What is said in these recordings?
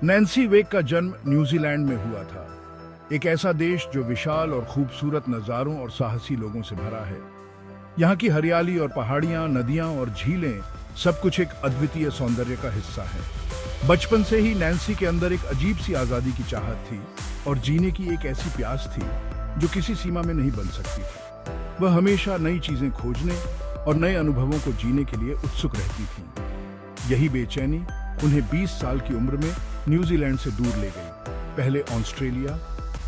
Nancy वेक का जन्म New Zealand में हुआ था। एक ऐसा देश जो विशाल और खूबसूरत नज़ारों और साहसी लोगों से भरा है। यहाँ की हरियाली और पहाड़ियाँ, नदियाँ और झीलें सब कुछ एक अद्वितीय सौंदर्य का हिस्सा है। बचपन से ही नैन्सी के अंदर एक अजीब सी आज़ादी की चाहत थी और जीने की एक ऐसी प्यास थी जो किसी सीमा में नहीं बन सकती थी। वह हमेशा नई चीज़ें खोजने और नए अनुभवों को जीने के लिए उत्सुक रहती थी। यही बेचैनी उन्हें 20 साल की उम्र में न्यूजीलैंड से दूर ले गई, पहले ऑस्ट्रेलिया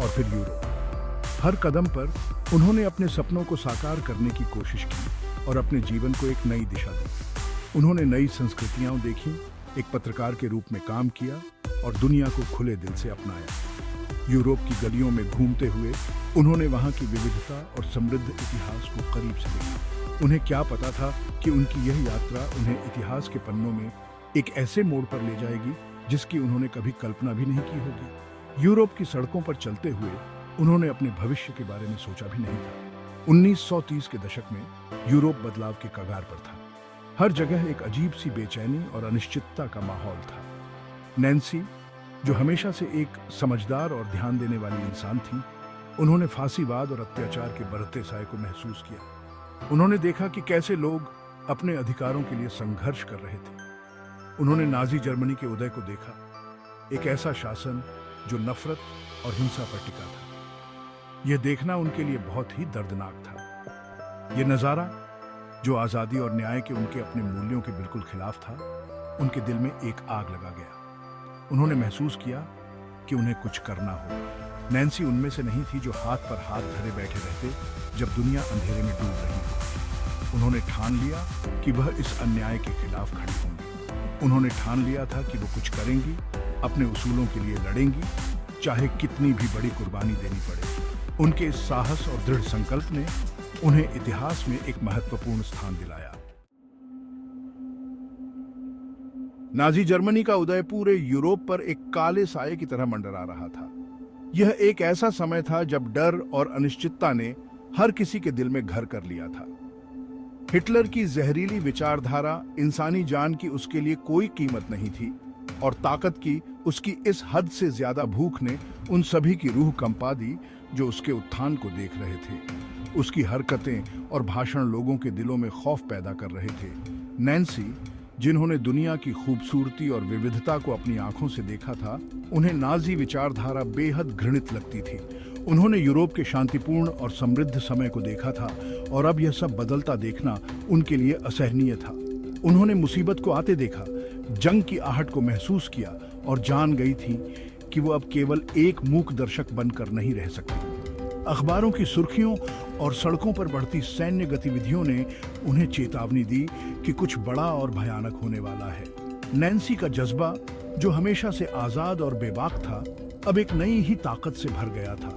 और फिर यूरोप। हर कदम पर उन्होंने अपने सपनों को साकार करने की कोशिश की और अपने जीवन को एक नई दिशा दी। उन्होंने नई संस्कृतियां देखी, एक पत्रकार के रूप में काम किया और दुनिया को खुले दिल से अपनाया। यूरोप की गलियों में घूमते हुए उन्होंने वहां की विविधता और समृद्ध इतिहास को करीब से देखा। उन्हें क्या पता था कि उनकी यह यात्रा उन्हें इतिहास के पन्नों में एक ऐसे मोड़ पर ले जाएगी जिसकी उन्होंने कभी कल्पना भी नहीं की होगी। यूरोप की सड़कों पर चलते हुए उन्होंने अपने भविष्य के बारे में सोचा भी नहीं था। 1930 के दशक में यूरोप बदलाव के कगार पर था। हर जगह एक अजीब सी बेचैनी और अनिश्चितता का माहौल था। नैन्सी, जो हमेशा से एक समझदार और ध्यान देने वाली इंसान थी, उन्होंने फांसीवाद और अत्याचार के बढ़ते साए को महसूस किया। उन्होंने देखा कि कैसे लोग अपने अधिकारों के लिए संघर्ष कर रहे थे। उन्होंने नाजी जर्मनी के उदय को देखा, एक ऐसा शासन जो नफरत और हिंसा पर टिका था। यह देखना उनके लिए बहुत ही दर्दनाक था। यह नजारा, जो आजादी और न्याय के उनके अपने मूल्यों के बिल्कुल खिलाफ था, उनके दिल में एक आग लगा गया। उन्होंने महसूस किया कि उन्हें कुछ करना होगा। नैन्सी उनमें से नहीं थी जो हाथ पर हाथ धरे बैठे रहते जब दुनिया अंधेरे में डूब रही हो। उन्होंने ठान लिया कि वह इस अन्याय के खिलाफ खड़ी होंगी। उन्होंने ठान लिया था कि वो कुछ करेंगी, अपने उसूलों के लिए लड़ेंगी, चाहे कितनी भी बड़ी कुर्बानी देनी पड़े। उनके इस साहस और दृढ़ संकल्प ने उन्हें इतिहास में एक महत्वपूर्ण स्थान दिलाया। नाजी जर्मनी का उदय पूरे यूरोप पर एक काले साए की तरह मंडरा रहा था। यह एक ऐसा समय था जब डर और अनिश्चितता ने हर किसी के दिल में घर कर लिया था। हिटलर की जहरीली विचारधारा, इंसानी जान की उसके लिए कोई कीमत नहीं थी और ताकत की उसकी इस हद से ज्यादा भूख ने उन सभी की रूह कंपा दी जो उसके उत्थान को देख रहे थे। उसकी हरकतें और भाषण लोगों के दिलों में खौफ पैदा कर रहे थे। नैन्सी, जिन्होंने दुनिया की खूबसूरती और विविधता को अपनी आंखों से देखा था, उन्हें नाजी विचारधारा बेहद घृणित लगती थी। उन्होंने यूरोप के शांतिपूर्ण और समृद्ध समय को देखा था और अब यह सब बदलता देखना उनके लिए असहनीय था। उन्होंने मुसीबत को आते देखा, जंग की आहट को महसूस किया और जान गई थी कि वो अब केवल एक मूक दर्शक बनकर नहीं रह सकती। अखबारों की सुर्खियों और सड़कों पर बढ़ती सैन्य गतिविधियों ने उन्हें चेतावनी दी कि कुछ बड़ा और भयानक होने वाला है। नैन्सी का जज्बा, जो हमेशा से आजाद और बेबाक था, अब एक नई ही ताकत से भर गया था,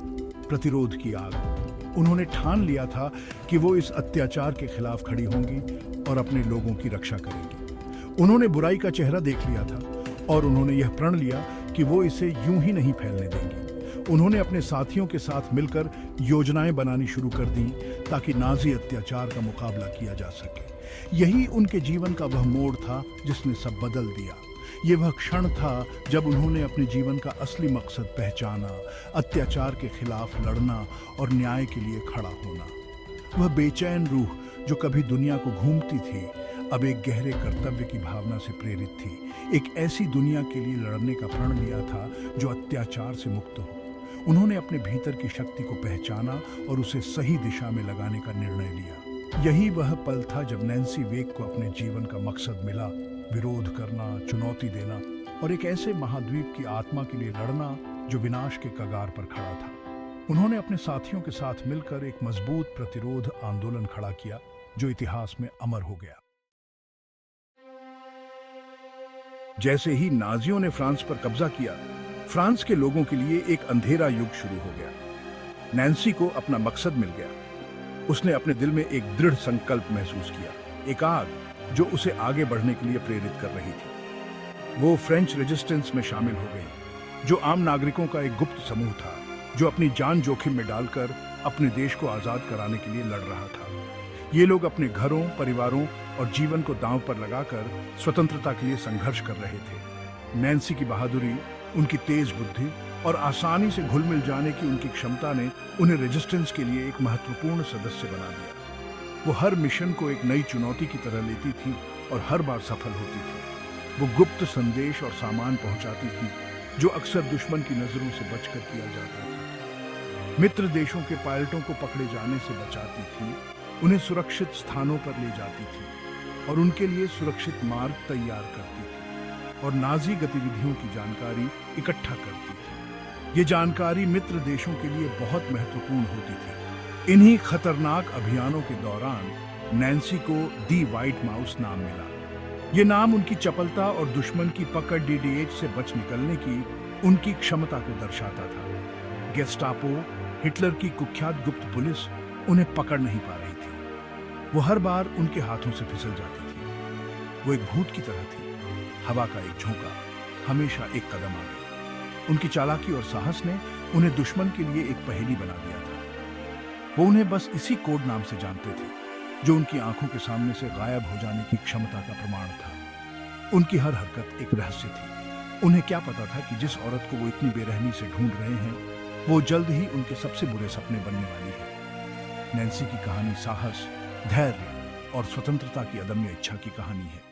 प्रतिरोध की आग। उन्होंने ठान लिया था कि वो इस अत्याचार के खिलाफ खड़ी होंगी और अपने लोगों की रक्षा करेंगी। उन्होंने बुराई का चेहरा देख लिया था और उन्होंने यह प्रण लिया कि वो इसे यूं ही नहीं फैलने देंगी। उन्होंने अपने साथियों के साथ मिलकर योजनाएं बनानी शुरू कर दी ताकि नाजी अत्याचार का मुकाबला किया जा सके। यही उनके जीवन का वह मोड़ था जिसने सब बदल दिया। ये वह क्षण था जब उन्होंने अपने जीवन का असली मकसद पहचाना, अत्याचार के खिलाफ लड़ना और न्याय के लिए खड़ा होना। वह बेचैन रूह जो कभी दुनिया को घूमती थी, अब एक गहरे कर्तव्य की भावना से प्रेरित थी। एक ऐसी दुनिया के लिए लड़ने का प्रण लिया था जो अत्याचार से मुक्त हो। उन्होंने अपने भीतर की शक्ति को पहचाना और उसे सही दिशा में लगाने का निर्णय लिया। यही वह पल था जब नैन्सी वेक को अपने जीवन का मकसद मिला, विरोध करना, चुनौती देना और एक ऐसे महाद्वीप की आत्मा के लिए लड़ना जो विनाश के कगार पर खड़ा था। उन्होंने अपने साथियों के साथ मिलकर एक मजबूत प्रतिरोध आंदोलन खड़ा किया जो इतिहास में अमर हो गया। जैसे ही नाजियों ने फ्रांस पर कब्जा किया, फ्रांस के लोगों के लिए एक अंधेरा युग शुरू हो गया। नैन्सी को अपना मकसद मिल गया। उसने अपने दिल में एक दृढ़ संकल्प महसूस किया, एक आग जो उसे आगे बढ़ने के लिए प्रेरित कर रही थी। वो फ्रेंच रेजिस्टेंस में शामिल हो गई, जो आम नागरिकों का एक गुप्त समूह था जो अपनी जान जोखिम में डालकर अपने देश को आजाद कराने के लिए लड़ रहा था। ये लोग अपने घरों, परिवारों और जीवन को दांव पर लगाकर स्वतंत्रता के लिए संघर्ष कर रहे थे। नैन्सी की बहादुरी उनकी तेज बुद्धि और आसानी से घुल मिल जाने की उनकी क्षमता ने उन्हें रेजिस्टेंस के लिए एक महत्वपूर्ण सदस्य बना दिया। वो हर मिशन को एक नई चुनौती की तरह लेती थी और हर बार सफल होती थी। वो गुप्त संदेश और सामान पहुंचाती थी जो अक्सर दुश्मन की नजरों से बचकर किया जाता था। मित्र देशों के पायलटों को पकड़े जाने से बचाती थी, उन्हें सुरक्षित स्थानों पर ले जाती थी और उनके लिए सुरक्षित मार्ग तैयार करती थी और नाजी गतिविधियों की जानकारी इकट्ठा करती थी। ये जानकारी मित्र देशों के लिए बहुत महत्वपूर्ण होती थी। इन्हीं खतरनाक अभियानों के दौरान नैन्सी को दी व्हाइट माउस नाम मिला। ये नाम उनकी चपलता और दुश्मन की पकड़ डीडीएच से बच निकलने की उनकी क्षमता को दर्शाता था। गेस्टापो, हिटलर की कुख्यात गुप्त पुलिस उन्हें पकड़ नहीं पा रही थी। वो हर बार उनके हाथों से फिसल जाती थी। वो एक भूत की तरह थी, हवा का एक झोंका, हमेशा एक कदम आगे। उनकी चालाकी और साहस ने उन्हें दुश्मन के लिए एक पहेली बना दिया था। वो उन्हें बस इसी कोड नाम से जानते थे, जो उनकी आंखों के सामने से गायब हो जाने की क्षमता का प्रमाण था। उनकी हर हरकत एक रहस्य थी। उन्हें क्या पता था कि जिस औरत को वो इतनी बेरहमी से ढूंढ रहे हैं, वो जल्द ही उनके सबसे बुरे सपने बनने वाली है। नैन्सी की कहानी साहस, धैर्य और स्वतंत्रता की अदम्य इच्छा की कहानी है।